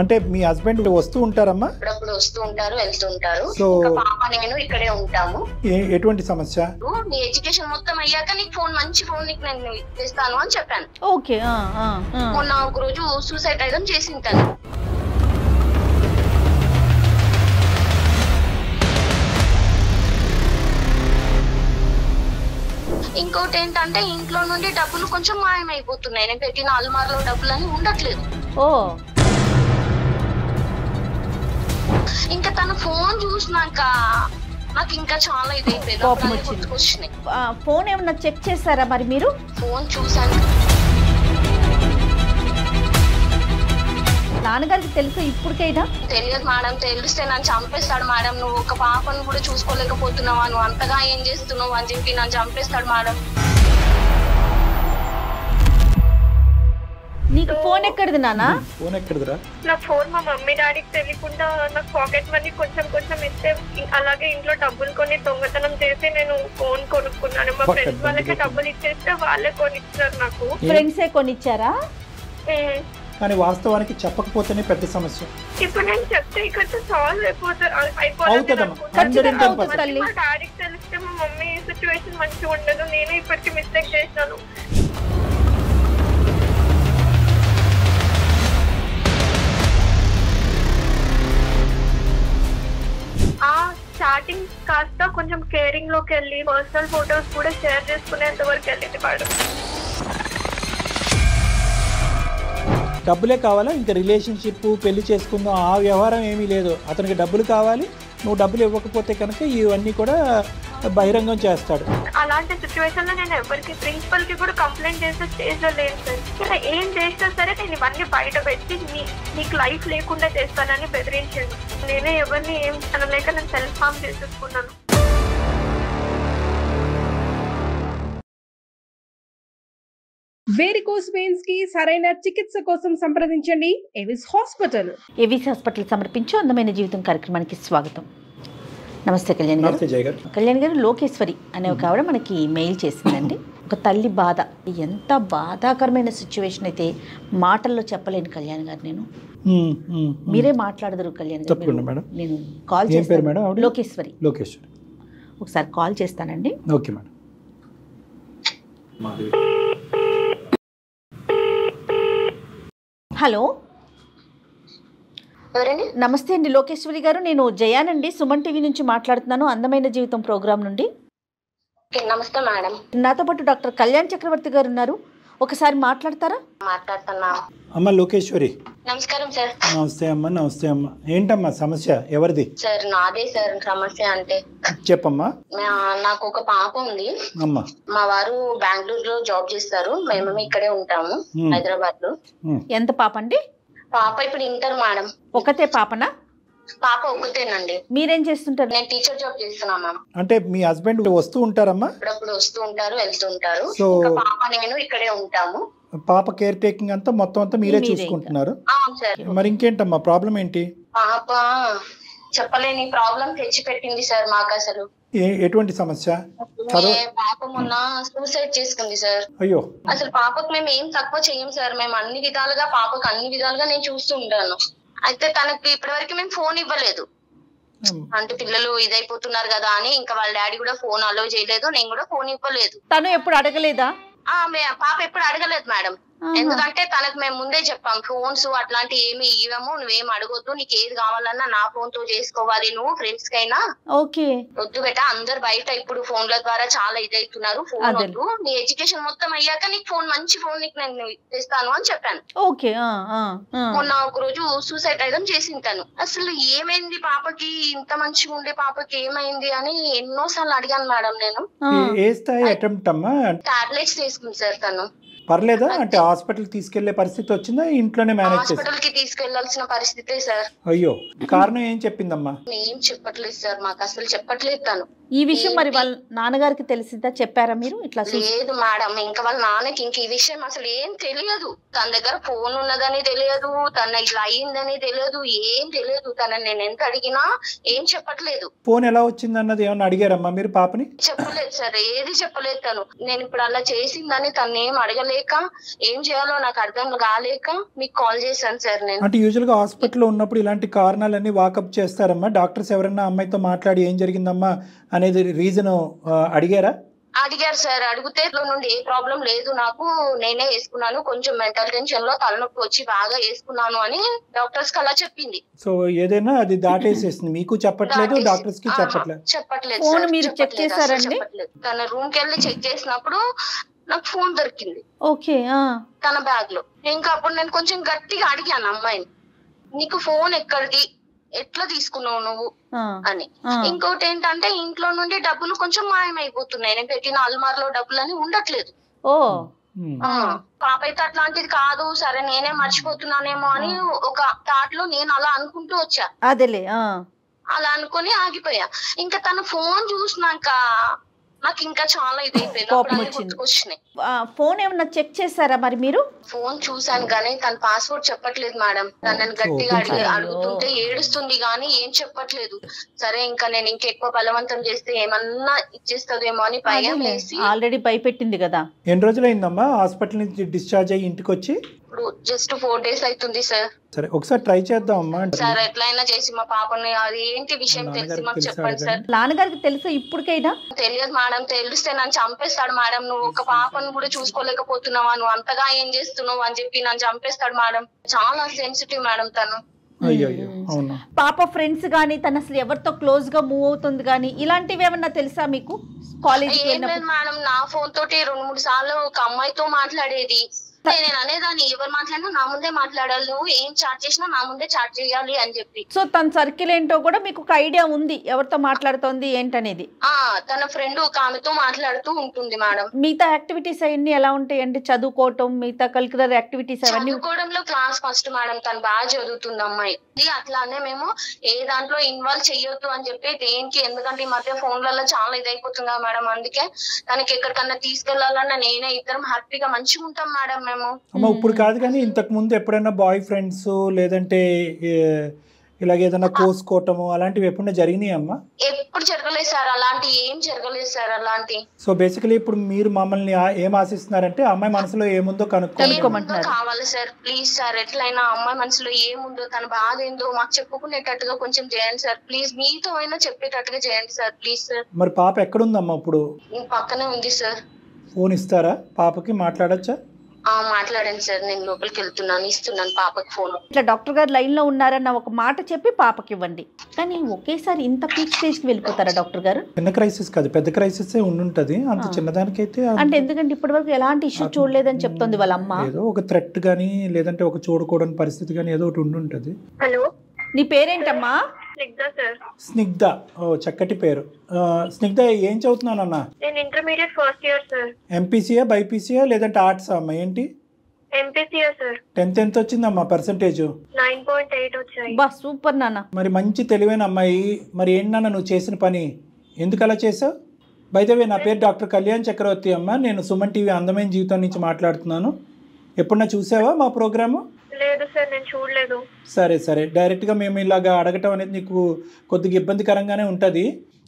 అంటే మీ హస్బెండ్ వస్తూ ఉంటారమ్మా? అప్పుడప్పుడు వస్తూ ఉంటారు, వెళ్తూ ఉంటారు. పాప నేను ఇక్కడే ఉంటాము. ఎటువంటి సమస్య? నీ ఎడ్యుకేషన్ మొత్తం అయ్యాక నీకు ఫోన్, మంచి ఫోన్ నీకు నేను ఇస్తాను అని చెప్పాను. ఓకే. మొన్న ఒక రోజు సూసైడ్ ఐటమ్ చేసింటాను. ఇంకోటి ఏంటంటే ఇంట్లో నుండి డబ్బులు కొంచెం మాయమైపోతున్నాయి. నేను పెట్టిన అల్మార్లో డబ్బులు అని ఉండట్లేదు. ఇంకా తన ఫోన్ చూసినాక నాకు ఇంకా చాలా ఇదైపోయింది. ఫోన్ ఏమన్నా చెక్ చేస్తారా మరి మీరు? ఫోన్ చూసాను. నాన్నగారికి తెలుసు ఇప్పటికైనా? తెలియదు మేడం. తెలిస్తే నన్ను చంపేస్తాడు మేడం. నువ్వు ఒక పాపను కూడా చూసుకోలేకపోతున్నావా, నువ్వు అంతగా ఏం చేస్తున్నావు అని చెప్పి నన్ను చంపేస్తాడు మేడం. నీకు ఫోన్ ఎక్కడిది నాన్న? ఫోన్ ఎక్కడిదిరా? నా ఫోన్ మా మమ్మీ డాడీకి తెలియకుండా నాకు పాకెట్ మనీ కొంచెం కొంచెం ఇస్తే, అలాగే ఇంట్లో డబ్బులు కొని దొంగతనం చేసి నేను ఫోన్ కొనుక్కున్నాను. మా ఫ్రెండ్స్ వాళ్ళకి డబ్బులు ఇచ్చేస్తే వాళ్ళే కొనిచ్చారు నాకు. ఫ్రెండ్సే కొనిచ్చారా? కానీ వాస్తవానికి చెప్పకపోతేనే పెద్ద సమస్య. ఇప్పుడు నేను చెప్తే ఇక్కడ సాల్వ్ అయిపోతారు. మా డాడీకి తెలిస్తే మా మమ్మీ సిచ్యువేషన్ మంచిగా ఉండదు. నేనే ఇప్పటికీ మిస్టేక్ చేసినాను. స్టార్టింగ్ కాస్త కొంచెం కేరింగ్ లోకి వెళ్ళి పర్సనల్ ఫోటోస్ కూడా షేర్ చేసుకునేంత వరకు వెళ్ళింది వాడు. డబ్బులే కావాలా? ఇంకా రిలేషన్షిప్, పెళ్లి చేసుకుందాం ఆ వ్యవహారం ఏమీ లేదు. అతనికి డబ్బులు కావాలి. నువ్వు డబ్బులు ఇవ్వకపోతే కనుక ఇవన్నీ కూడా బహిరంగం చేస్తాడు. అలాంటి సిచ్యువేషన్ లో నేను ఎవరికి, ప్రిన్సిపల్ కి కూడా కంప్లైంట్ చేస్తే చేసలేదు సార్. ఏం చేసినా సరే నేను ఇవన్నీ బయట పెట్టి నీకు లైఫ్ లేకుండా చేస్తానని బెదిరించాను. నేనే ఎవరిని ఏం అనలేక నేను సెల్ఫ్ హార్మ్ చేసేసుకున్నాను. వేరికోస్ వెయిన్స్ కి సరైన చికిత్స కోసం సంప్రదించండి ఎవిస్ హాస్పిటల్. ఎవిస్ హాస్పిటల్ సమర్పించు అందమైన జీవితం కార్యక్రమానికి స్వాగతం. నమస్తే కళ్యాణ్ గారు. కళ్యాణ్ గారు, లోకేశ్వరి అనే ఒక ఆవిడ మనకి మెయిల్ చేసిందండి. ఒక తల్లి బాధ, ఎంత బాధాకరమైన సిచ్యువేషన్ అయితే మాటల్లో చెప్పలేను కళ్యాణ్ గారు. నేను మీరే మాట్లాడదురు కళ్యాణ్ గారు. నేను కాల్ చేస్తాను. లోకేశ్వరి. ఒకసారి కాల్ చేస్తానండి. Okay madam. హలో, నమస్తే అండి లోకేశ్వరి గారు. నేను జయానండి, సుమన్ టీవీ నుంచి మాట్లాడుతున్నాను, అందమైన జీవితం ప్రోగ్రామ్ నుండి. నమస్తే మేడం. నాతో పాటు డాక్టర్ కళ్యాణ్ చక్రవర్తి గారు ఉన్నారు. ఒకసారి మాట్లాడతారా? మాట్లాడుతున్నా. అమ్మ లోకేశ్వరి. నమస్కారం సార్. నమస్తే అమ్మ. నమస్తే అమ్మ. ఏంటమ్మా సమస్య? ఎవరిది? సార్ నాదే సార్ సమస్య. అంటే చెప్పమ్మా. నాకు ఒక పాప ఉంది. అమ్మా, మా వారు బెంగళూరులో జాబ్ చేస్తారు, మేము ఇక్కడే ఉంటాము హైదరాబాద్ లో. ఎంత పాప అండి? పాప ఇప్పుడు ఇంటర్ మేడం. ఒకతే పాపనా? పాప ఒకటేనండి. మీరేం చేస్తుంటారు? నేను టీచర్ జాబ్ చేస్తున్నా మ్యామ్. అంటే మీ హస్బెండ్ వస్తూ ఉంటారమ్మా? అప్పుడప్పుడు వస్తూ ఉంటారు, వెళ్తూ ఉంటారు. పాప నేను ఇక్కడే ఉంటాము. పాప కేర్ టేకింగ్ అంతా మొత్తం అంతా మీరే చూసుకుంటున్నారు? మరి ఇంకేంటమ్మా ప్రాబ్లం ఏంటి? పాప చెప్పలేని ప్రాబ్లం తెచ్చి పెట్టింది సార్ మాకు. అసలు ఎటువంటి సమస్య? పాప మొన్న సూసైడ్ చేసుకుంది సార్. అయ్యో. అసలు పాపకు మేము ఏం తక్కువ చెయ్యం సార్. మేము అన్ని విధాలుగా పాపకు అన్ని విధాలుగా నేను చూస్తూ ఉంటాను. అయితే తనకి ఇప్పటి వరకు మేము ఫోన్ ఇవ్వలేదు. అంటే పిల్లలు ఇదైపోతున్నారు కదా అని ఇంకా వాళ్ళ డాడీ కూడా ఫోన్ అలో చేయలేదు, నేను కూడా ఫోన్ ఇవ్వలేదు. తను ఎప్పుడు అడగలేదా? పాప ఎప్పుడు అడగలేదు మేడం. ఎందుకంటే తనకు మేము ముందే చెప్పాం, ఫోన్స్ అట్లాంటి ఏమి ఇవ్వము, నువ్వేం అడగొద్దు, నీకు ఏది కావాలన్నా నా ఫోన్ తో చేసుకోవాలి, నువ్వు ఫ్రెండ్స్ కైనా వద్దు బెట. అందరు బయట ఇప్పుడు ఫోన్ల ద్వారా చాలా ఇదైతున్నారు, ఫోన్ వద్దు, నీ ఎడ్యుకేషన్ మొత్తం అయ్యాక నీకు ఫోన్, మంచి ఫోన్ నీకు నేను ఇస్తాను అని చెప్పాను. మొన్న ఒక రోజు సూసైడ్ ఐటమ్ చేసింటాను. అసలు ఏమైంది పాపకి, ఇంత మంచిగా ఉండే పాపకి ఏమైంది అని ఎన్నోసార్లు అడిగాను మేడం. నేను టాబ్లెట్స్ తీసుకుంది సార్ తను. పర్లేదా? అంటే హాస్పిటల్ తీసుకెళ్లే పరిస్థితి వచ్చిందా? ఇంట్లోనే మేనేజ్ చేసి హాస్పిటల్ కి తీసుకెళ్లాల్సిన పరిస్థితే సార్. అయ్యో, కారణం ఏం చెప్పిందమ్మా? ఏం చెప్పట్లేదు సార్, మాకు అసలు చెప్పట్లేదు తను. ఈ విషయం మరి వాళ్ళ నాన్నగారికి తెలిసిందా? చెప్పారా మీరు ఇట్లా? లేదు మేడం, ఇంకా వాళ్ళ నాన్నకి ఇంక ఈ విషయం అసలు ఏం తెలియదు. తన దగ్గర ఫోన్ ఉన్నదని తెలియదు, తన ఇట్లా అయ్యిందని తెలియదు, ఏం తెలియదు. తనని నేను ఎంత అడిగినా ఏం చెప్పట్లేదు. ఫోన్ ఎలా వచ్చింది అన్నది ఏమన్నా అడిగారమ్మా మీరు పాపని? చెప్పలేదు సార్, ఏది చెప్పలేదు తను. నేను ఇప్పుడు అలా చేసిందని తను ఏం అడగలేదు, కాలేక ఏం చేయాలో నాకు అర్థం కాలేక మీకు కాల్ చేశాను సార్ నేను. అంటే యూజువల్గా హాస్పిటల్లో ఉన్నప్పుడు ఇలాంటి కారణాలన్నీ వాకప్ చేస్తారమ్మా? డాక్టర్స్ ఎవరన్నా అమ్మాయితో మాట్లాడి ఏం జరిగిందమ్మా అనేది రీజన్ అడిగారా? అడిగారు సార్. అడిగితే నుండి ఏ ప్రాబ్లం లేదు నాకు, నేనే వేసుకున్నాను, కొంచెం మెంటల్ టెన్షన్ లో తలనొప్పి వచ్చి బాగా వేసుకున్నాను అని డాక్టర్స్ కి అలా చెప్పింది. సో ఏదైనా అది దాటేసేసింది, మీకు చెప్పట్లేదు, డాక్టర్స్ కి చెప్పట్లేదు. ఫోన్ మీరు చెక్ చేశారండి? తన రూమ్ కి వెళ్ళి చెక్ చేసినప్పుడు నాకు ఫోన్ దొరికింది. ఓకే. తన బ్యాగ్ లో. ఇంకా అప్పుడు నేను కొంచెం గట్టిగా అడిగాను అమ్మాయిని, నీకు ఫోన్ ఎక్కడిది, ఎట్లా తీసుకున్నావు నువ్వు అని. ఇంకోటి ఏంటంటే ఇంట్లో నుండి డబ్బులు కొంచెం మాయమైపోతున్నాయి, నేను పెట్టిన అల్మార్లో డబ్బులు అని ఉండట్లేదు. పాప అయితే అట్లాంటిది కాదు, సరే నేనే మర్చిపోతున్నానేమో అని ఒక థాట్ లో నేను అలా అనుకుంటూ వచ్చా. అదేలే. అలా అనుకుని ఆగిపోయా. ఇంకా తన ఫోన్ చూసినాక నాకు ఇంకా చాలా ఇదైపోయింది. ఫోన్ ఏమన్నా చెక్ చేశారా మరి మీరు? ఫోన్ చూసాను కానీ తన పాస్వర్డ్ చెప్పట్లేదు మేడం. తనని గట్టిగా అడుగుతుంటే ఏడుస్తుంది కానీ ఏం చెప్పట్లేదు. సరే ఇంకా నేను ఇంకెక్కువ బలవంతం చేస్తే ఏమన్నా ఇచ్చేస్తుందేమో అని భయం వేసి. ఆల్రెడీ భయపెట్టింది కదా. ఎన్ని రోజులైందమ్మా హాస్పిటల్ నుంచి డిశ్చార్జ్ అయ్యి ఇంటికి వచ్చి? ఇప్పుడు జస్ట్ 4 days అవుతుంది సార్. సరే ఒకసారి ట్రై చేద్దాం అమ్మా. సార్ ఎట్లయినా చేసి మా పాపని, అది ఏంటి విషయం తెలిసి మాకు చెప్పండి సార్. నాన్నగారికి తెలుసు ఇప్పటికైనా? తెలియదు మేడం. తెలిస్తే నన్ను చంపేస్తాడు మేడం. నువ్వు ఒక పాపను కూడా చూసుకోలేకపోతున్నావా, నువ్వు అంతగా ఏం చేస్తున్నావు అని చెప్పి నన్ను చంపేస్తాడు మేడం. చాలా సెన్సిటివ్ మేడం తను. పాప ఫ్రెండ్స్ గానీ తను అసలు ఎవరితో క్లోజ్ గా మూవ్ అవుతుంది గానీ ఇలాంటివి ఏమన్నా తెలుసా మీకు? కాలేజ్ మేడం నా ఫోన్ తోటి 2-3 సార్లు ఒక అమ్మాయితో మాట్లాడేది. నేను అనేదాన్ని, ఎవరు మాట్లాడినా నా ముందే మాట్లాడాలి, నువ్వు ఏం చాట్ చేసినా నా ముందే చాట్ చేయాలి అని చెప్పి. సో తన సర్కిల్ ఏంటో కూడా మీకు ఒక ఐడియా ఉంది, ఎవరితో మాట్లాడుతోంది ఏంటనేది? తన ఫ్రెండ్ ఒక ఆమెతో మాట్లాడుతూ ఉంటుంది మేడం. మిగతా యాక్టివిటీస్ అవన్నీ ఎలా ఉంటాయండి? చదువుకోవటం, మిగతా కరిక్యులర్ యాక్టివిటీస్ అవన్నీ? చదువుకోవడంలో క్లాస్ ఫస్ట్ మేడం. తను బాగా చదువుతుంది అమ్మాయి. అట్లానే మేము ఏ దాంట్లో ఇన్వాల్వ్ చెయ్యొద్దు అని చెప్పి దేనికి, ఎందుకంటే ఈ మధ్య ఫోన్లలో చాలా ఇదైపోతుంది కదా మేడం. అందుకే తనకి ఎక్కడికన్నా తీసుకెళ్లాలన్నా నేనే, ఇద్దరం హ్యాపీగా మంచిగా ఉంటాం మేడం మేము. అమ్మ ఇప్పుడు కాదు కానీ ఇంతకు ముందు ఎప్పుడైనా బాయ్ ఫ్రెండ్స్ లేదంటే ఇలాగేదన్నా కోసుకోవటము అలాంటివి ఎప్పుడైనా జరిగినాయి అమ్మా? ఎప్పుడు జరగలేదు సార్, అలాంటి ఏం జరగలేదు సార్ అలాంటి. సో బేసికలీ ఇప్పుడు మీరు మమ్మల్ని ఏం ఆశిస్తున్నారంటే అమ్మాయి మనసులో ఏముందో కనుక్కోమంటున్నారు. కావాలి సార్ ప్లీజ్ సార్. ఎట్లయినా అమ్మాయి మనసులో ఏముందో, తన బాధ ఏందో మాకు చెప్పుకునేటట్టుగా కొంచెం చేయండి సార్ ప్లీజ్. మీతో అయినా చెప్పేటట్టుగా చేయండి సార్ ప్లీజ్ సార్. మరి పాప ఎక్కడుందమ్మా ఇప్పుడు? పక్కనే ఉంది సార్. ఫోన్ ఇస్తారా పాపకి, మాట్లాడచ్చా? మాట్లాడండి సార్, నేను లోపలికి వెళ్తున్నాను, ఇస్తున్నాను పాపకి ఫోన్. ఇట్లా డాక్టర్ గారు లైన్ లో ఉన్నారన్న ఒక మాట చెప్పి పాపకి ఇవ్వండి. కానీ ఒకేసారి ఇంత పీక్ స్టేజ్ కి వెళ్ళిపోతారా డాక్టర్ గారు? చిన్న క్రైసిస్ కాదు, పెద్ద క్రైసిస్ ఉండుంటది. అంత చిన్నదానికైతే అంటే ఎందుకంటే ఇప్పటి వరకు ఎలాంటి ఇష్యూ చూడలేదని చెప్తుంది వాళ్ళ అమ్మ. ఏదో ఒక థ్రెట్ గానీ లేదంటే ఒక చూడకూడని పరిస్థితి గానీ ఏదో ఒకటి ఉండుంటది. హలో, నీ పేరేంటమ్మా? స్నిగ్ధ. ఓ చక్కటి పేరు. స్నిగ్ధ ఏం చదువుతున్నానన్నా? నేను ఇంటర్మీడియట్ ఫస్ట్ ఇయర్ సార్. ఎంపీసీయా బైపీసీయా లేదంటే ఆర్ట్స్ అమ్మా? ఏంటి ఎంపీసీయా సార్. 10th ఎంత వచ్చిందమ్మా పర్సెంటేజ్? 9.8 వచ్చాయి. బా సూపర్ నాన్న. మరి మంచి తెలివైన అమ్మాయి. మరి ఏంటన్నా నువ్వు చేసిన పని, ఎందుకు అలా చేసావు? బై ద వే నా పేరు డాక్టర్ కళ్యాణ్ చక్రవర్తి అమ్మ. నేను సుమన్ టీవీ అందమైన జీవితం నుంచి మాట్లాడుతున్నాను. ఎప్పుడన్నా చూసావా మా ప్రోగ్రాము? లేదు సార్, నేను చూడలేదు. సరే సరే, డైరెక్ట్గా మేము ఇలాగా అడగటం అనేది నీకు కొద్దిగా ఇబ్బందికరంగానే ఉంటుంది.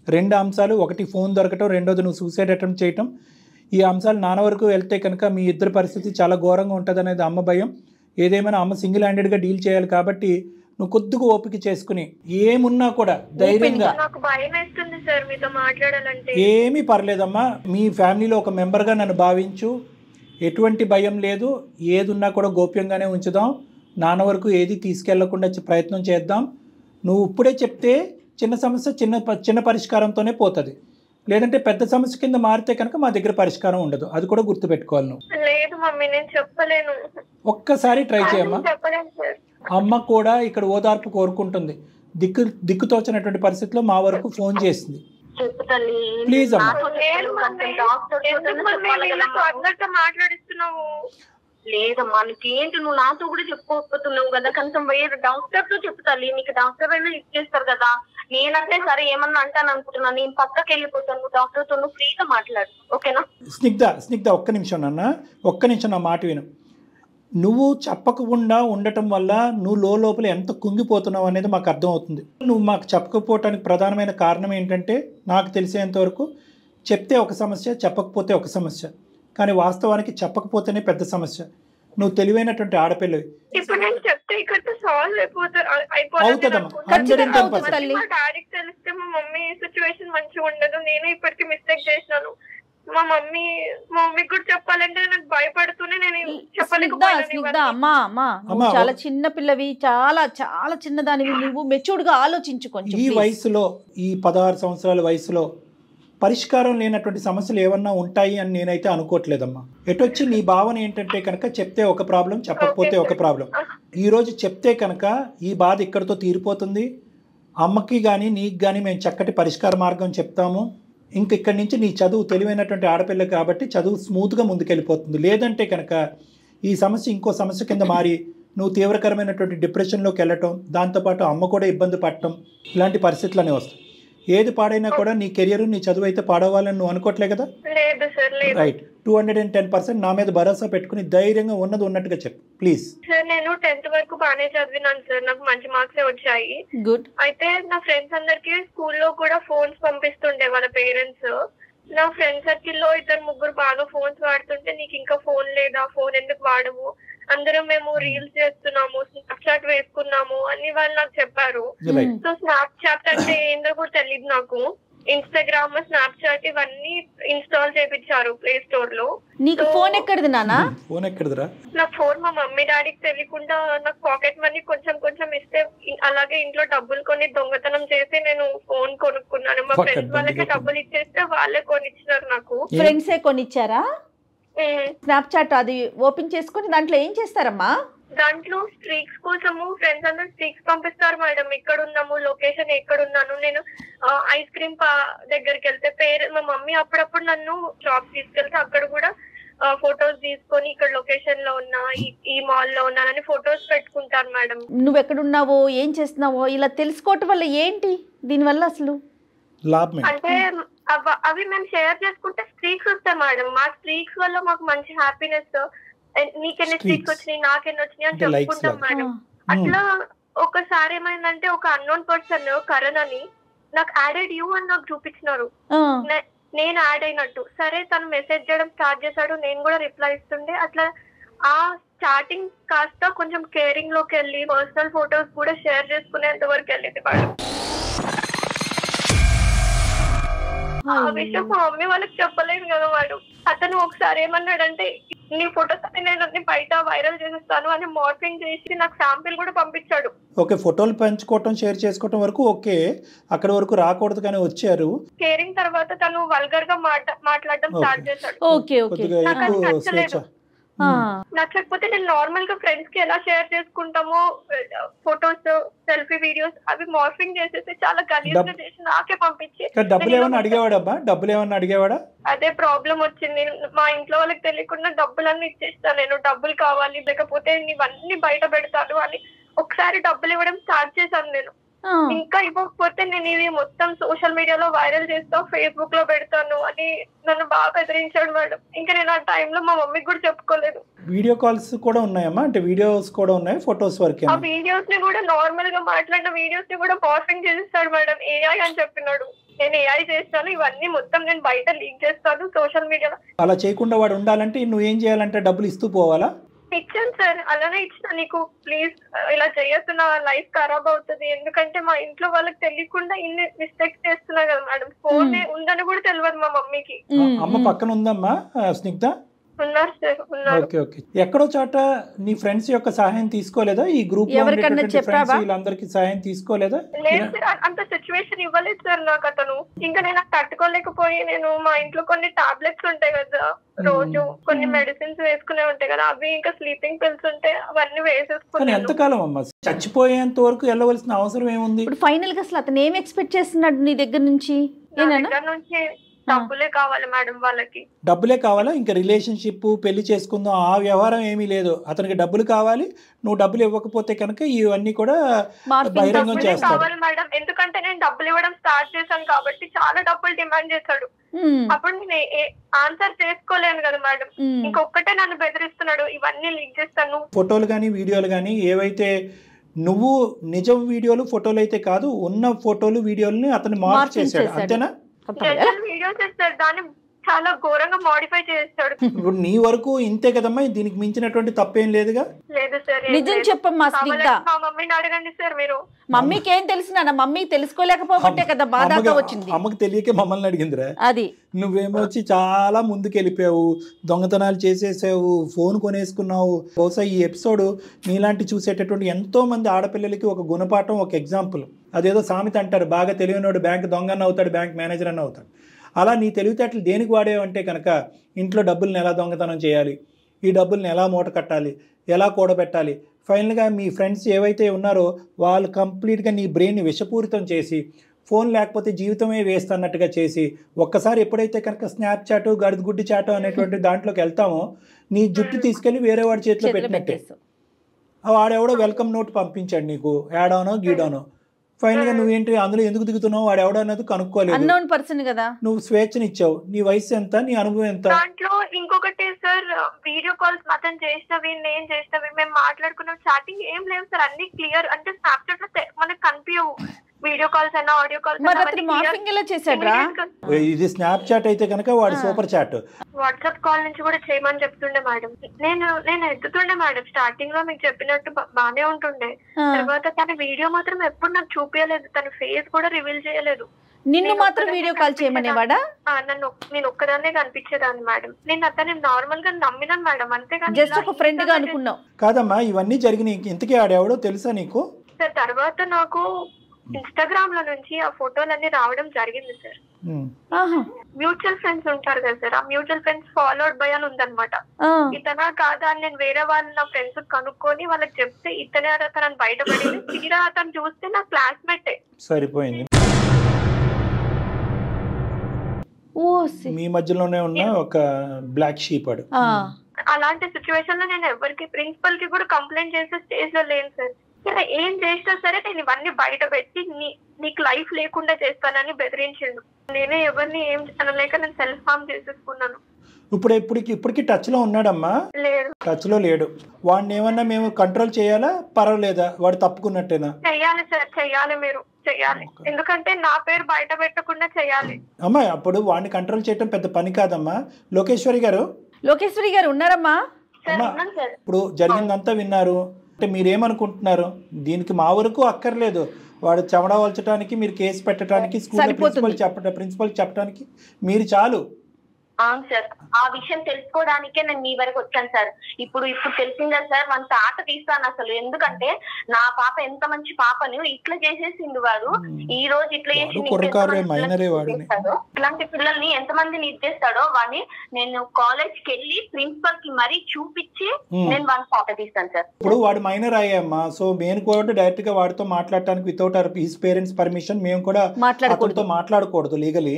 2 అంశాలు, ఒకటి ఫోన్ దొరకటం, రెండోది నువ్వు సూసైడ్ అటెంప్ట్ చేయటం. ఈ అంశాలు నాన్న వరకు వెళ్తే కనుక మీ ఇద్దరి పరిస్థితి చాలా ఘోరంగా ఉంటుంది అనేది అమ్మ భయం. ఏదేమైనా అమ్మ సింగిల్ హ్యాండెడ్గా డీల్ చేయాలి కాబట్టి నువ్వు కొద్దిగా ఓపిక చేసుకుని ఏమున్నా కూడా ధైర్యంగా. నాకు భయం వేస్తుంది సార్ మీతో మాట్లాడాలంటే. ఏమీ పర్లేదమ్మా, మీ ఫ్యామిలీలో ఒక మెంబర్గా నన్ను భావించు. ఎటువంటి భయం లేదు, ఏది ఉన్నా కూడా గోప్యంగానే ఉంచుదాం. నాన్న వరకు ఏది తీసుకెళ్లకుండా ప్రయత్నం చేద్దాం. నువ్వు ఇప్పుడే చెప్తే చిన్న సమస్య చిన్న పరిష్కారంతోనే పోతుంది. లేదంటే పెద్ద సమస్య కింద మారితే కనుక మా దగ్గర పరిష్కారం ఉండదు. అది కూడా గుర్తుపెట్టుకోవాలి నువ్వు. లేదు మమ్మీ, నేను చెప్పలేను. ఒక్కసారి ట్రై చేయమ్మా. అమ్మ కూడా ఇక్కడ ఓదార్పు కోరుకుంటుంది. దిక్కుతోచినటువంటి పరిస్థితిలో మా వరకు ఫోన్ చేసింది. ప్లీజ్ అమ్మా. మాట్లాడిస్తున్నావు లేదమ్మా, నీకేంటి, నువ్వు నాతో కూడా చెప్పుకోకపోతున్నావు కదా, కనీసం వేరే డాక్టర్ తో చెప్తాలి, నీకు డాక్టర్ అయినా ఇచ్చేస్తారు కదా. నేనంటే సరే ఏమన్నా అంటాను అనుకుంటున్నాను, నేను పక్కకి వెళ్ళిపోతాను, డాక్టర్ తో నువ్వు ఫ్రీగా మాట్లాడు, ఓకేనా? స్నిగ్ధ ఒక్క నిమిషం నాన్న, ఒక్క నిమిషం నా మాట విను. నువ్వు చెప్పకుండా ఉండటం వల్ల నువ్వు లోపల ఎంత కుంగిపోతున్నావు అనేది మాకు అర్థమవుతుంది. నువ్వు మాకు చెప్పకపోవటానికి ప్రధానమైన కారణం ఏంటంటే, నాకు తెలిసేంతవరకు చెప్తే ఒక సమస్య, చెప్పకపోతే ఒక సమస్య. కానీ వాస్తవానికి చెప్పకపోతేనే పెద్ద సమస్య. నువ్వు తెలివైనటువంటి ఆడపిల్లవి. ఇప్పుడు నేను చెప్తే ఇక్కడ సాల్వ్ అవుతుందమ్మా, 110%. మా డాడీకి తెలిస్తే మా మమ్మీ సిచ్యువేషన్ మంచిగా ఉండదు. నేను ఇప్పటికి మిస్టేక్ చేసినాను. మా మమ్మీకి కూడా చెప్పాలంటే నాకు భయపడుతూనే నేను చెప్పలేకపోయాను. అమ్మా చాలా చిన్న పిల్లవి, చాలా చాలా చిన్నదానివి, నువ్వు మెచ్యూర్డ్ గా ఆలోచించు కొంచెం. ఈ వయసులో, ఈ 16 సంవత్సరాల వయసులో పరిష్కారం లేనటువంటి సమస్యలు ఏమన్నా ఉంటాయి అని నేనైతే అనుకోవట్లేదమ్మా. ఎటొచ్చి నీ భావన ఏంటంటే కనుక చెప్తే ఒక ప్రాబ్లం, చెప్పకపోతే ఒక ప్రాబ్లం. ఈరోజు చెప్తే కనుక ఈ బాధ ఇక్కడితో తీరిపోతుంది. అమ్మకి కానీ నీకు కానీ మేము చక్కటి పరిష్కార మార్గం చెప్తాము. ఇంక ఇక్కడి నుంచి నీ చదువు, తెలివైనటువంటి ఆడపిల్ల కాబట్టి చదువు స్మూత్గా ముందుకెళ్ళిపోతుంది. లేదంటే కనుక ఈ సమస్య ఇంకో సమస్య కింద మారి నువ్వు తీవ్రకరమైనటువంటి డిప్రెషన్లోకి వెళ్ళటం, దాంతోపాటు అమ్మ కూడా ఇబ్బంది పడటం, ఇలాంటి పరిస్థితులనే వస్తాయి. ఏది పాడైనా కూడా నీ కెరియర్, నీ చదువు అయితే పాడవాలని నువ్వు అనుకోవట్లే కదా? రైట్. 210% నా మీద భరోసా పెట్టుకుని ధైర్యంగా ఉన్నది ఉన్నట్టుగా చెప్పు ప్లీజ్. సార్ నేను 10th వరకు బాగానే చదివినాను సార్, నాకు మంచి మార్క్స్ వచ్చాయి. గుడ్. అయితే నా ఫ్రెండ్స్ అందరికి స్కూల్లో కూడా ఫోన్స్ పంపిస్తుండే వాళ్ళ పేరెంట్స్. నా ఫ్రెండ్ సర్కిల్ లో 2-3 బాగా ఫోన్స్ వాడుతుంటే, నీకు ఇంకా ఫోన్ లేదా, ఫోన్ ఎందుకు వాడవు, అందరం మేము రీల్స్ చేస్తున్నాము, స్నాప్చాట్ వేసుకున్నాము అని వాళ్ళు నాకు చెప్పారు. సో స్నాప్చాట్ అంటే ఏందో కూడా తెలియదు నాకు. ఇన్స్టాగ్రామ్, స్నాప్చాట్ ఇవన్నీ ఇన్స్టాల్ చేయించారు ప్లే స్టోర్ లో. నీకు ఫోన్ ఎక్కడిది నాన్న? ఫోన్ ఎక్కడిదిరా? నా ఫోన్ మా మమ్మీ డాడీకి తెలియకుండా నాకు పాకెట్ మనీ కొంచెం కొంచెం ఇస్తే, అలాగే ఇంట్లో డబ్బులు కొని దొంగతనం చేసి నేను ఫోన్ కొనుక్కున్నాను. మా ఫ్రెండ్స్ వాళ్ళకి డబ్బులు ఇచ్చేస్తే వాళ్ళే కొనిచ్చినారు నాకు. ఫ్రెండ్సే కొనిచ్చారా? స్నాప్చాట్ అది ఓపెన్ చేసుకుని దాంట్లో ఏం చేస్తారమ్మా? దాంట్లో స్ట్రీక్స్ కోసము ఫ్రెండ్స్ అందరూ స్ట్రీక్స్ పంపిస్తారు మేడం. ఎక్కడున్నాము, లొకేషన్ ఎక్కడున్నాను, నేను ఐస్ క్రీమ్ దగ్గరికి వెళ్తే మా మమ్మీ అప్పుడప్పుడు నన్ను షాప్ తీసుకెళ్తే అక్కడ కూడా ఫొటోస్ తీసుకొని ఇక్కడ లొకేషన్ లో ఉన్నా, ఈ మాల్ లో ఉన్నానని ఫొటోస్ పెట్టుకుంటారు మేడం. నువ్వు ఎక్కడున్నావో, ఏం చేస్తున్నావో ఇలా తెలుసుకోవటం వల్ల ఏంటి దీనివల్ల అసలు లాభం? అంటే అవి మేము షేర్ చేసుకుంటే స్ట్రీక్స్ వస్తాయి మేడం. మా స్ట్రీక్స్ వల్ల మాకు మంచి హ్యాపీనెస్, నీకెన్ని స్ట్రీక్స్ వచ్చినాయి, నాకెన్ని వచ్చినాయి అని చెప్పుకుంటాం మేడం. అట్లా ఒకసారి ఏమైందంటే, ఒక అన్నోన్ పర్సన్ కరణ్ అని నాకు యాడెడ్ యూ అని నాకు చూపించినారు. నేను యాడ్ అయినట్టు. సరే తను మెసేజ్ చేయడం స్టార్ట్ చేశాడు, నేను కూడా రిప్లై ఇస్తుండే. అట్లా ఆ స్టార్టింగ్ కాస్త కొంచెం కేరింగ్ లోకి వెళ్ళి పర్సనల్ ఫొటోస్ కూడా షేర్ చేసుకునేంత వరకు వెళ్ళింది మేడం. ఆ విషయం మా మమ్మీ వాళ్ళకి చెప్పలేదు కదా మేడం. అతను ఒకసారి ఏమన్నాడంటే, నీ ఫొటోస్ అని నేను బయట వైరల్ చేసేస్తాను అని మార్పింగ్ చేసి నాకు శాంపిల్ కూడా పంపించాడు. ఓకే, ఫోటోలు పంచుకోవటం, షేర్ చేసుకోవటం వరకు ఓకే, అక్కడ వరకు రాకూడదు కానీ వచ్చారు. కేరింగ్ తర్వాత తను వల్గర్ గా మాట్లాడడం స్టార్ట్ చేశాడు. నచ్చకపోతే నేను నార్మల్ గా ఫ్రెండ్స్ కి ఎలా షేర్ చేసుకుంటామో ఫొటోస్, సెల్ఫీ వీడియోస్ అవి మార్ఫింగ్ చేసేసి చాలా గలీజ్ గా చేసి నాకే పంపించి. డబ్బులు ఏమన్నా అడిగేవాడబ్బా? డబ్బులు ఏమన్నా అడిగేవాడా? అదే ప్రాబ్లం వచ్చింది. మా ఇంట్లో వాళ్ళకి తెలియకుండా డబ్బులన్నీ ఇచ్చేస్తాను, నేను డబ్బులు కావాలి లేకపోతే ఇవన్నీ బయట పెడతాను అని ఒకసారి డబ్బులు ఇవ్వడం స్టార్ట్ చేశాను నేను. ఇంకా ఇవ్వకపోతే నేను ఇది మొత్తం సోషల్ మీడియాలో వైరల్ చేస్తా, ఫేస్బుక్ లో పెడతాను అని నన్ను బాగా బెదిరించాడు మేడం. ఇంకా నేను ఆ టైంలో మా మమ్మీకి కూడా చెప్పుకోలేదు. వీడియో కాల్స్ కూడా ఉన్నాయమ్మా? అంటే వీడియోస్ కూడా ఉన్నాయి, ఫొటోస్ వరకే? ఆ వీడియోస్ ని కూడా నార్మల్ గా మాట్లాడిన వీడియోస్ ని కూడా మార్ఫింగ్ చేసేస్తాడు మేడం. ఏఐ అని చెప్పినాడు. నేను ఏఐ చేస్తాను, ఇవన్నీ మొత్తం నేను బయట లీక్ చేస్తాను సోషల్ మీడియాలో. అలా చేయకుండా వాడు ఉండాలంటే నువ్వేం చేయాలంటే డబ్బులు ఇస్తూ పోవాలా? ఇచ్చాను సార్, అలానే ఇచ్చిన. నీకు ప్లీజ్ ఇలా చేయొద్దు, నా లైఫ్ ఖరాబ్ అవుతుంది. ఎందుకంటే మా ఇంట్లో వాళ్ళకి తెలియకుండా ఇన్ని మిస్టేక్స్ చేస్తున్నా కదా మేడం. ఫోన్ ఉందని కూడా తెలియదు మా మమ్మీకి. అమ్మ పక్కన ఉందమ్మా స్నిగ్ధ? ఉన్నారు సార్, ఉన్నారు. Okay okay. ఎక్కడో చోట నీ ఫ్రెండ్స్ యొక్క సహాయం తీసుకోలేదా? ఈ గ్రూప్ వీళ్ళందరికీ సహాయం తీసుకోలేదా? లేదు సార్, అంత సిచ్యువేషన్ ఇవ్వలేదు సార్ నాకు అతను. ఇంకా నేను తట్టుకోలేకపోయి నేను మా ఇంట్లో కొన్ని టాబ్లెట్స్ ఉంటాయి కదా, రోజు కొన్ని మెడిసిన్స్ వేసుకునే ఉంటాయి కదా, అవి ఇంకా స్లీపింగ్ పిల్స్ ఉంటే అవన్నీ వేసేసుకున్నాను. ఎంతకాలం అమ్మా? చచ్చిపోయేంత వరకు వెళ్ళవలసిన అవసరం ఏముంది? ఫైనల్ గా అసలు అతను ఏం ఎక్స్పెక్ట్ చేస్తున్నాడు నీ దగ్గర నుంచి? డబ్బులే కావాలి మేడం వాళ్ళకి. డబ్బులే కావాలా? ఇంకా రిలేషన్షిప్, పెళ్లి చేసుకుందాం ఆ వ్యవహారం ఏమీ లేదు. అతనికి డబ్బులు కావాలి. నువ్వు డబ్బులు ఇవ్వకపోతే కనుక ఇవన్నీ కూడా బహిరంగం చేస్తాడు మేడం. ఎందుకంటే నేను డబ్బులు ఇవ్వడం స్టార్ట్ చేశాను కాబట్టి చాలా డబ్బులు డిమాండ్ చేశాడు. అప్పుడు నేను ఆన్సర్ చేసుకోలేను కదా మేడం. ఇంకొకటే నన్ను బెదిరిస్తున్నాడు, ఇవన్నీ లీక్ చేస్తాను. ఫోటోలు కానీ వీడియోలు కానీ ఏవైతే నువ్వు నిజం వీడియోలు ఫోటోలు అయితే కాదు, ఉన్న ఫోటోలు వీడియోలని అతను మార్పు చేశాడు అంతేనా? వీడియోస్ ఇస్తారు, దాన్ని చాలా ఘోరంగా మోడిఫై చేస్తాడు. ఇప్పుడు నీ వరకు ఇంతే కదమ్మా, దీనికి మించినటువంటి తప్పేం లేదుగా. లేదు సార్, నిజం చెప్పమ్మా స్నిగ్ధ. మా మమ్మీని అడగండి సార్ మీరు. మమ్మీకి ఏం తెలిసిన మమ్మీ తెలుసుకోలేకపోతే కదా బాధగా వచ్చింది. అమ్మకి తెలియకే మమ్మల్ని అడిగిందిరా. అది నువ్వేమో వచ్చి చాలా ముందుకు వెళ్ళిపోయావు, దొంగతనాలు చేసేసావు, ఫోన్ కొనేసుకున్నావు. బహుశా ఈ ఎపిసోడ్ నీలాంటి చూసేటటువంటి ఎంతో మంది ఆడపిల్లలకి ఒక గుణపాఠం, ఒక ఎగ్జాంపుల్. అదేదో సామెత అంటారు, బాగా తెలియనివాడు బ్యాంక్ దొంగ అన్న అవుతాడు, బ్యాంక్ మేనేజర్ అన్న అవుతాడు. అలా నీ తెలివితేటలు దేనికి వాడేవంటే కనుక ఇంట్లో డబ్బుల్ని ఎలా దొంగతనం చేయాలి, ఈ డబ్బుల్ని ఎలా మూట కట్టాలి, ఎలా కూడబెట్టాలి. ఫైనల్గా మీ ఫ్రెండ్స్ ఏవైతే ఉన్నారో వాళ్ళు కంప్లీట్గా నీ బ్రెయిన్ని విషపూరితం చేసి ఫోన్ లేకపోతే జీవితమే వేస్ట్ అన్నట్టుగా చేసి, ఒక్కసారి ఎప్పుడైతే కనుక స్నాప్చాట్ గడిగుడ్డి చాట్ అనేటువంటి దాంట్లోకి వెళ్తామో నీ జుట్టు తీసుకెళ్ళి వేరే వాడి చేతిలో పెట్టినట్టే. వాడెవడో వెల్కమ్ నోట్ పంపించాడు నీకు, యాడానో గీడానో. ఫైనల్ గా నువ్వేంటి అందులో ఎందుకు దిగుతున్నావు, వాడు ఎవడో అనేది కనుక్కోలేదు. అన్నోన్ పర్సన్ కదా, నువ్వు స్వేచ్ఛనిచ్చావు. నీ వయసు ఎంత, నీ అనుభవం ఎంత? దాంట్లో ఇంకొకటి సార్, వీడియో కాల్స్ మాత్రం చేసినవి, నేను చేసినవి, మేము మాట్లాడుకున్నాం, చాటింగ్ ఏం లేవు సార్, అన్ని క్లియర్. అంటే స్నాప్చాట్ లో మనకు కనిపించవు వీడియో కాల్స్ అయినా ఆడియో కాల్స్. ఇది స్నాప్ చాట్ అయితే కనుక వాడు సూపర్ చాట్. వాట్సాప్ కాల్ నుంచి కూడా చేయమని చెప్తుండే మేడం. నేను ఎత్తుతుండే మేడం. స్టార్టింగ్ లో మీకు చెప్పినట్టు బానే ఉంటుండే. తర్వాత తన వీడియో మాత్రం ఎప్పుడు నాకు చూపించలేదు, తన ఫేస్ కూడా రివీల్ చేయలేదు. నిన్ను మాత్రం వీడియో కాల్ చేయమనేవాడా? నేను ఒక్కదాన్నే కనిపించేదాన్ని మేడం. నేను అతన్ని నార్మల్ గా నమ్మినాను మేడం, అంతేగాని జస్ట్ ఒక ఫ్రెండ్ గా అనుకున్నావు. కాదమ్మా, ఇవన్నీ జరిగినాయి. ఇంతకీ ఆడెవడో తెలుసా నీకు? సార్ తర్వాత నాకు ఇన్స్టాగ్రామ్ లో నుంచి ఆ ఫోటోలన్నీ రావడం జరిగింది సార్. మ్యూచువల్ ఫ్రెండ్స్ ఉంటారు కదా సార్, ఆ మ్యూచువల్ ఫ్రెండ్స్ ఫాలోడ్ బై అని ఉందన్నమాట. ఇతనా కాదా అని నేను వేరే వాళ్ళ నా ఫ్రెండ్స్ కనుక్కొని వాళ్ళకి చెప్తే ఇతనే అతను బయటపడింది. తీరా అతను చూస్తే నా క్లాస్మేట్. సరిపోయింది, మీ మధ్యలోనే ఉన్న ఒక బ్లాక్ షీప్. అలాంటి సిచ్యువేషన్ లో నేను ఎవరికి ప్రిన్సిపల్ కి కూడా కంప్లైంట్ చేసే స్టేజ్ లో లేను సార్. ఏం చేసినా సరే నేను ఇవన్నీ బయట పెట్టి నీకు లైఫ్ లేకుండా చేస్తానని బెదిరించిండు. నేనే ఎవరిని ఏం అనలేక నేను సెల్ఫ్ హార్మ్ చేసేసుకున్నాను. ఇప్పటికి టచ్ లో ఉన్నాడమ్మా? లేడు, టచ్ లో లేడు. వాడిని ఏమన్నా మేము కంట్రోల్ చేయాలా, పర్వాలేదా? వాడు తప్పుకున్నట్టేనా? చెయ్యాలి సార్, చెయ్యాలి, మీరు చెయ్యాలి. ఎందుకంటే నా పేరు బయట పెట్టకుండా చెయ్యాలి. అమ్మా, అప్పుడు వాడిని కంట్రోల్ చేయడం పెద్ద పని కాదమ్మా. లోకేశ్వరి గారు ఉన్నారమ్మా? ఇప్పుడు జరిగిందంతా విన్నారు అంటే మీరేమనుకుంటున్నారు? దీనికి మా వరకు అక్కర్లేదు. వాడు చెమడ వల్చడానికి, మీరు కేసు పెట్టడానికి, స్కూల్ ప్రిన్సిపల్ చెప్పడానికి మీరు చాలు. అవును సార్, ఆ విషయం తెలుసుకోవడానికే నేను మీ వరకు వచ్చాను సార్. ఇప్పుడు తెలిసిందా సార్, మన తాట తీస్తాను అసలు. ఎందుకంటే నా పాప ఎంత మంచి పాపని ఇట్లా చేసేసిండు వాడు. ఈ రోజు ఇట్లా చేసి ఇట్లాంటి పిల్లల్ని ఎంతమంది నిర్దేస్తాడో వాడిని నేను కాలేజ్ కి వెళ్ళి ప్రిన్సిపల్ కి మరీ చూపించి నేను వాడిని తాట తీస్తాను సార్. ఇప్పుడు వాడు మైనర్ అయ్యామ్మా, సో మేము కూడా డైరెక్ట్ గా వాడితో మాట్లాడటానికి వితౌట్ హిస్ పేరెంట్స్ పర్మిషన్ మేము కూడా మాట్లాడకూడదు లీగలీ.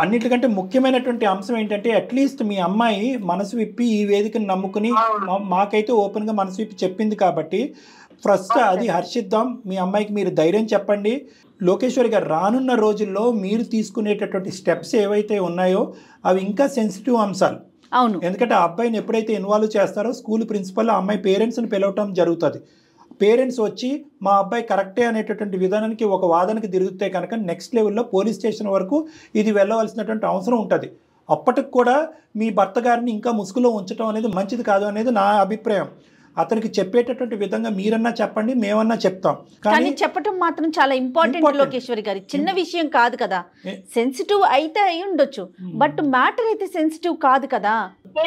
అన్నిటికంటే ముఖ్యమైనటువంటి అంశం ఏంటంటే అట్లీస్ట్ మీ అమ్మాయి మనసు విప్పి ఈ వేదికను నమ్ముకుని మాకైతే ఓపెన్ గా మనసు విప్పి చెప్పింది కాబట్టి ఫస్ట్ అది హర్షిద్దాం. మీ అమ్మాయికి మీరు ధైర్యం చెప్పండి. లోకేశ్వరి గారు, రానున్న రోజుల్లో మీరు తీసుకునేటటువంటి స్టెప్స్ ఏవైతే ఉన్నాయో అవి ఇంకా సెన్సిటివ్ అంశాలు. అవును, ఎందుకంటే ఆ అబ్బాయిని ఎప్పుడైతే ఇన్వాల్వ్ చేస్తారో స్కూల్ ప్రిన్సిపల్ ఆ అమ్మాయి పేరెంట్స్ని పిలవటం జరుగుతుంది. పేరెంట్స్ వచ్చి మా అబ్బాయి కరెక్టే అనేటటువంటి విధానానికి ఒక వాదనకి తిరిగితే కనుక నెక్స్ట్ లెవెల్లో పోలీస్ స్టేషన్ వరకు ఇది వెళ్ళవలసినటువంటి అవసరం ఉంటుంది. అప్పటికి కూడా మీ భర్త గారిని ఇంకా ముసుగులో ఉంచడం అనేది మంచిది కాదు అనేది నా అభిప్రాయం. అతనికి చెప్పేటటువంటి విధంగా మీరన్నా చెప్పండి, మేమన్నా చెప్తాం, కానీ చెప్పడం మాత్రం చాలా ఇంపార్టెంట్ లోకేశ్వరి గారి. చిన్న విషయం కాదు కదా. సెన్సిటివ్ అయితే అయి ఉండొచ్చు, బట్ మ్యాటర్ అయితే సెన్సిటివ్ కాదు కదా.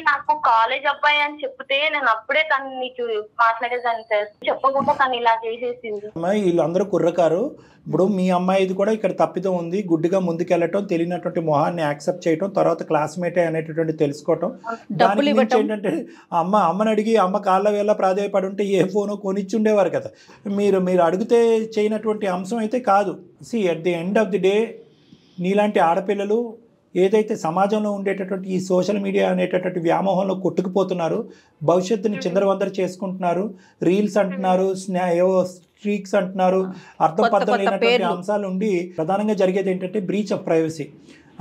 నాకు కాలేజ్ అబ్బాయి అని చెప్తే నేను అప్పుడే తను నీకు మాట్లాడేదాన్ని సార్. చెప్పకుండా తను ఇలా చేసేసింది. అమ్మాయి వీళ్ళందరూ కుర్రకారు. ఇప్పుడు మీ అమ్మాయిది కూడా ఇక్కడ తప్పిదం ఉంది. గుడ్డిగా ముందుకెళ్ళటం, తెలియనటువంటి మొహాన్ని యాక్సెప్ట్ చేయటం, తర్వాత క్లాస్మేటే అనేటటువంటి తెలుసుకోవటం. దానికి ఏంటంటే అమ్మని అడిగి అమ్మ కాళ్ళ వేళ ప్రాధాయపడి ఉంటే ఏ ఫోను కొనిచ్చి ఉండేవారు కదా. మీరు అడిగితే చేయనటువంటి అంశం అయితే కాదు. At the end of the day నీలాంటి ఆడపిల్లలు ఏదైతే సమాజంలో ఉండేటటువంటి ఈ సోషల్ మీడియా అనేటటువంటి వ్యామోహంలో కొట్టుకుపోతున్నారు, భవిష్యత్తుని చిందరవందర చేసుకుంటున్నారు. రీల్స్ అంటున్నారు, ఏవో స్ట్రీక్స్ అంటున్నారు, అర్థం పద్ధతి లేనటువంటి అంశాలు ఉండి ప్రధానంగా జరిగేది ఏంటంటే బ్రీచ్ ఆఫ్ ప్రైవసీ.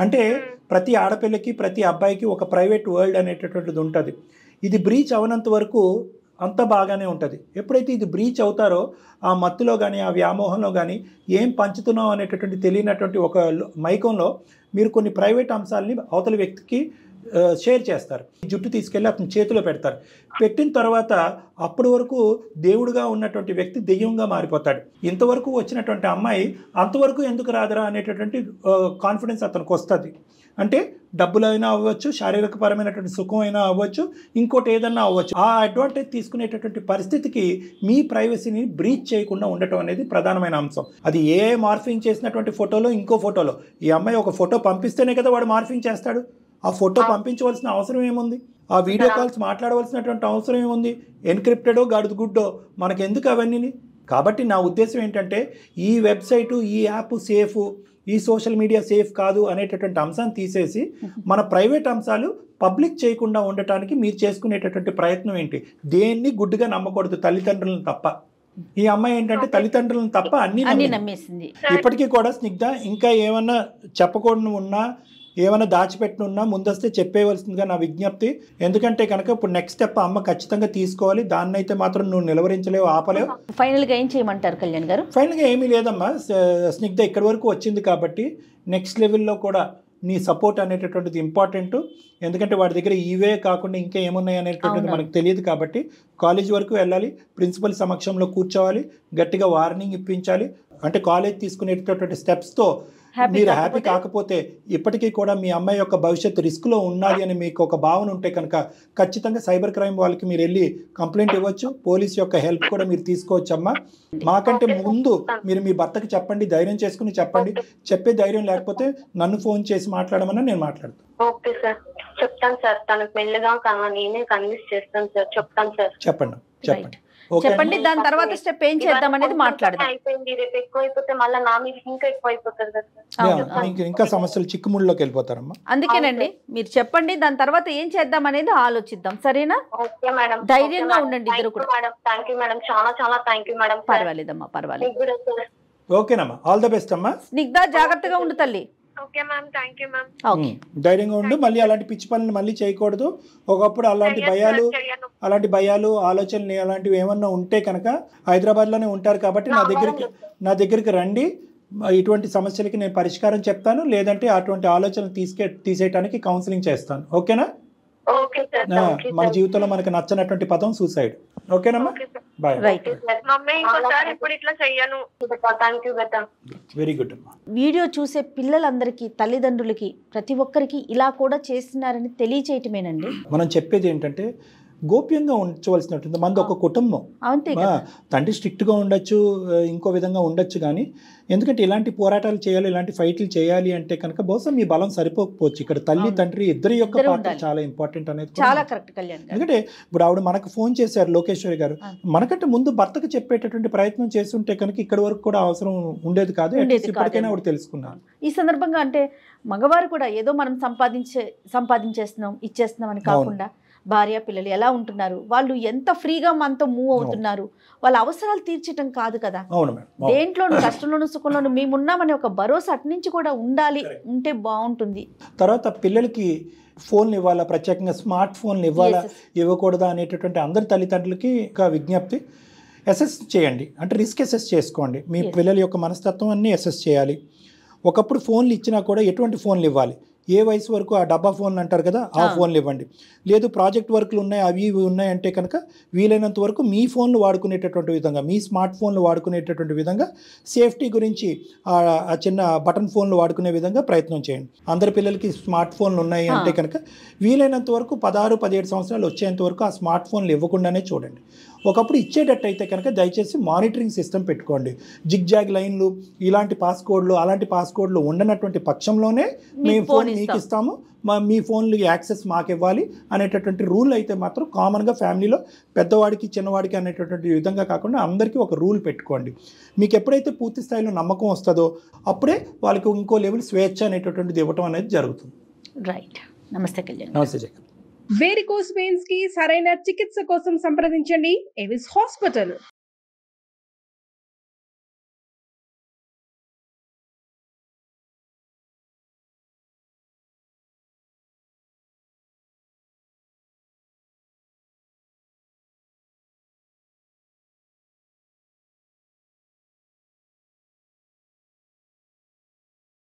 అంటే ప్రతి ఆడపిల్లకి ప్రతి అబ్బాయికి ఒక ప్రైవేట్ వరల్డ్ అనేటటువంటిది ఉంటుంది. ఇది బ్రీచ్ అవనంత వరకు అంతా బాగానే ఉంటుంది. ఎప్పుడైతే ఇది బ్రీచ్ అవుతారో ఆ మత్తులో కానీ ఆ వ్యామోహంలో కానీ ఏం పంచుతున్నాం అనేటటువంటి తెలియనటువంటి ఒక మైకంలో మీరు కొన్ని ప్రైవేట్ అంశాలని అవతల వ్యక్తికి షేర్ చేస్తారు. జుట్టు తీసుకెళ్ళి అతని చేతిలో పెడతారు. పెట్టిన తర్వాత అప్పటి వరకు దేవుడుగా ఉన్నటువంటి వ్యక్తి దెయ్యంగా మారిపోతాడు. ఇంతవరకు వచ్చినటువంటి అమ్మాయి అంతవరకు ఎందుకు రాదరా అనేటటువంటి కాన్ఫిడెన్స్ అతనికి వస్తుంది. అంటే డబ్బులైనా అవ్వచ్చు, శారీరకపరమైనటువంటి సుఖం అయినా అవ్వచ్చు, ఇంకోటి ఏదన్నా అవ్వచ్చు. ఆ అడ్వాంటేజ్ తీసుకునేటటువంటి పరిస్థితికి మీ ప్రైవసీని బ్రీచ్ చేయకుండా ఉండటం అనేది ప్రధానమైన అంశం. అది ఏ మార్ఫింగ్ చేసినటువంటి ఫోటోలో ఇంకో ఫోటోలో ఈ అమ్మాయి ఒక ఫోటో పంపిస్తేనే కదా వాడు మార్ఫింగ్ చేస్తాడు. ఆ ఫోటో పంపించవలసిన అవసరం ఏముంది? ఆ వీడియో కాల్స్ మాట్లాడవలసినటువంటి అవసరం ఏముంది? ఎన్క్రిప్టెడో గడుదు గుడ్డో మనకెందుకు అవన్నీ? కాబట్టి నా ఉద్దేశం ఏంటంటే ఈ వెబ్సైటు, ఈ యాప్ సేఫ్, ఈ సోషల్ మీడియా సేఫ్ కాదు అనేటటువంటి అంశాన్ని తీసేసి మన ప్రైవేట్ అంశాలు పబ్లిక్ చేయకుండా ఉండటానికి మీరు చేసుకునేటటువంటి ప్రయత్నం ఏంటి? దేన్ని గుడ్డుగా నమ్మకూడదు, తల్లిదండ్రులను తప్ప. ఈ అమ్మాయి ఏంటంటే తల్లిదండ్రులను తప్ప అన్ని నమ్మేసింది. ఇప్పటికీ కూడా స్నిగ్ధ ఇంకా ఏమన్నా చెప్పకూడదు ఉన్నా, ఏమైనా దాచిపెట్టున్నా ముందస్తే చెప్పేయవలసిందిగా నా విజ్ఞప్తి. ఎందుకంటే కనుక ఇప్పుడు నెక్స్ట్ స్టెప్ అమ్మ ఖచ్చితంగా తీసుకోవాలి. దాన్ని అయితే మాత్రం నువ్వు నిలవరించలేవు, ఆపలేవు. ఫైనల్గా ఏం చేయమంటారు కళ్యాణ్ గారు? ఫైనల్గా ఏమీ లేదమ్మా, స్నిగ్ధ ఇక్కడి వరకు వచ్చింది కాబట్టి నెక్స్ట్ లెవెల్లో కూడా నీ సపోర్ట్ అనేటటువంటిది ఇంపార్టెంట్. ఎందుకంటే వాడి దగ్గర ఇవే కాకుండా ఇంకా ఏమున్నాయి అనేటటువంటిది మనకు తెలియదు కాబట్టి కాలేజ్ వరకు వెళ్ళాలి, ప్రిన్సిపల్ సమక్షంలో కూర్చోవాలి, గట్టిగా వార్నింగ్ ఇప్పించాలి. అంటే కాలేజ్ తీసుకునేటటువంటి స్టెప్స్తో మీరు హ్యాపీ కాకపోతే ఇప్పటికీ కూడా మీ అమ్మాయి యొక్క భవిష్యత్తు రిస్క్లో ఉన్నది అని మీకు ఒక భావన ఉంటే కనుక ఖచ్చితంగా సైబర్ క్రైమ్ వాళ్ళకి మీరు వెళ్ళి కంప్లైంట్ ఇవ్వచ్చు. పోలీస్ యొక్క హెల్ప్ కూడా మీరు తీసుకోవచ్చు అమ్మా. మాకంటే ముందు మీరు మీ భర్తకి చెప్పండి, ధైర్యం చేసుకుని చెప్పండి. చెప్పే ధైర్యం లేకపోతే నన్ను ఫోన్ చేసి మాట్లాడమన్నా నేను మాట్లాడతాను. ఓకే సార్, చెప్తాను సార్. తనకు మెల్లగా నేనే కన్విన్స్ చేస్తాను సార్. చెప్తాను సార్. చెప్పండి. చెప్పండి, దాని తర్వాత స్టెప్ ఏం చేద్దాం అనేది మాట్లాడదాం. అయిపోయింది, రేపు ఎక్కువ అయిపోతే మళ్ళీ నా మీద ఇంకా ఎక్కువ అయిపోతుంది కదా, ఇంకా సమస్యలు చిక్కుముళ్ళలోకి వెళ్ళిపోతారమ్మా. అందుకేనండి మీరు చెప్పండి, దాని తర్వాత ఏం చేద్దాం అనేది ఆలోచిద్దాం. సరేనా? ఓకే మేడం, ధైర్యంగా ఉండండి ఇద్దరు కూడా. థ్యాంక్ యూ మేడం, చాలా చాలా థ్యాంక్ యూ మేడం. పర్వాలేదమ్మా, పర్వాలేదు. ఓకేనమ్మా, ఆల్ ద బెస్ట్ అమ్మా. స్నిగ్ధ జాగ్రత్తగా ఉండు తల్లి. Okay ma'am, thank you ma'am. Okay, ధైర్యంగా ఉండు. మళ్ళీ అలాంటి పిచ్చి పనులు మళ్ళీ చేయకూడదు. ఒకప్పుడు అలాంటి భయాలు ఆలోచనలు అలాంటివి ఏమన్నా ఉంటే కనుక హైదరాబాద్లోనే ఉంటారు కాబట్టి నా దగ్గరికి రండి. ఇటువంటి సమస్యలకి నేను పరిష్కారం చెప్తాను. లేదంటే అటువంటి ఆలోచనలు తీసేయడానికి కౌన్సిలింగ్ చేస్తాను. ఓకేనా? మన జీవితంలో మనకు నచ్చనటువంటి పదం సూసైడ్. ఓకేనమ్మా, బాయ్. వెరీ గుడ్ అమ్మా. వీడియో చూసే పిల్లలందరికీ, తల్లిదండ్రులకి, ప్రతి ఒక్కరికి ఇలా కూడా చేస్తున్నారని తెలియచేయటమేనండి. మనం చెప్పేది ఏంటంటే గోప్యంగా ఉంచవలసినట్టుంది. మనది ఒక కుటుంబం. తండ్రి స్ట్రిక్ట్గా ఉండొచ్చు, ఇంకో విధంగా ఉండొచ్చు. కానీ ఎందుకంటే ఇలాంటి పోరాటాలు చేయాలి, ఇలాంటి ఫైట్లు చేయాలి అంటే కనుక బహుశా మీ బలం సరిపోకపోవచ్చు. ఇక్కడ తల్లి తండ్రి ఇద్దరి యొక్క పాత్ర చాలా ఇంపార్టెంట్ అనేది చాలా కరెక్ట్ కళ్యాణ్. ఎందుకంటే ఇప్పుడు ఆవిడ మనకు ఫోన్ చేశారు లోకేశ్వరి గారు, మనకంటే ముందు భర్తకు చెప్పేటటువంటి ప్రయత్నం చేస్తుంటే కనుక ఇక్కడ వరకు కూడా అవసరం ఉండేది కాదు. ఇప్పటికైనా ఆవిడ తెలుసుకున్నారు. ఈ సందర్భంగా అంటే మగవారు కూడా ఏదో మనం సంపాదించేస్తున్నాం ఇచ్చేస్తున్నాం అని కాకుండా భార్య పిల్లలు ఎలా ఉంటున్నారు, వాళ్ళు ఎంత ఫ్రీగా మనతో మూవ్ అవుతున్నారు, వాళ్ళ అవసరాలు తీర్చడం కాదు కదా. దేంట్లోనూ కష్టంలోనూ సుఖంలోనూ మేమున్నామనే ఒక భరోసా అటు నుంచి కూడా ఉండాలి, ఉంటే బాగుంటుంది. తర్వాత పిల్లలకి ఫోన్లు ఇవ్వాలా, ప్రత్యేకంగా స్మార్ట్ ఫోన్లు ఇవ్వాలా ఇవ్వకూడదా అనేటటువంటి అందరి తల్లిదండ్రులకి ఒక విజ్ఞప్తి. అసెస్ చేయండి, అంటే రిస్క్ అసెస్ చేసుకోండి. మీ పిల్లల యొక్క మనస్తత్వం అన్నీ అసెస్ చేయాలి. ఒకప్పుడు ఫోన్లు ఇచ్చినా కూడా ఎటువంటి ఫోన్లు ఇవ్వాలి, ఏ వయసు వరకు ఆ డబ్బా ఫోన్లు అంటారు కదా ఆ ఫోన్లు ఇవ్వండి. లేదు ప్రాజెక్ట్ వర్క్లు ఉన్నాయి అవి ఇవి ఉన్నాయంటే కనుక వీలైనంత వరకు మీ ఫోన్లు వాడుకునేటటువంటి విధంగా, మీ స్మార్ట్ ఫోన్లు వాడుకునేటటువంటి విధంగా, సేఫ్టీ గురించి ఆ చిన్న బటన్ ఫోన్లు వాడుకునే విధంగా ప్రయత్నం చేయండి. అందరి పిల్లలకి స్మార్ట్ ఫోన్లు ఉన్నాయి అంటే కనుక వీలైనంత వరకు 16-17 సంవత్సరాలు వచ్చేంత వరకు ఆ స్మార్ట్ ఫోన్లు ఇవ్వకుండానే చూడండి. ఒకప్పుడు ఇచ్చేటట్టయితే కనుక దయచేసి మానిటరింగ్ సిస్టమ్ పెట్టుకోండి. జిగ్జాగ్ లైన్లు, ఇలాంటి పాస్కోడ్లు, అలాంటి పాస్కోడ్లు ఉండనటువంటి పక్షంలోనే మేము ఫోన్ మీకు ఇస్తాము, మీ ఫోన్లు యాక్సెస్ మాకు ఇవ్వాలి అనేటటువంటి రూల్ అయితే మాత్రం కామన్గా ఫ్యామిలీలో పెద్దవాడికి చిన్నవాడికి అనేటటువంటి విధంగా కాకుండా అందరికీ ఒక రూల్ పెట్టుకోండి. మీకు ఎప్పుడైతే పూర్తి స్థాయిలో నమ్మకం వస్తుందో అప్పుడే వాళ్ళకి ఇంకో లెవెల్ స్వేచ్ఛ అనేటటువంటిది ఇవ్వటం అనేది జరుగుతుంది. రైట్. నమస్తే కళ్యాణ్. నమస్తే జగన్. వేరికోస్ వెయిన్స్ కి సరైన చికిత్స కోసం సంప్రదించండి ఎవిస్ హాస్పిటల్.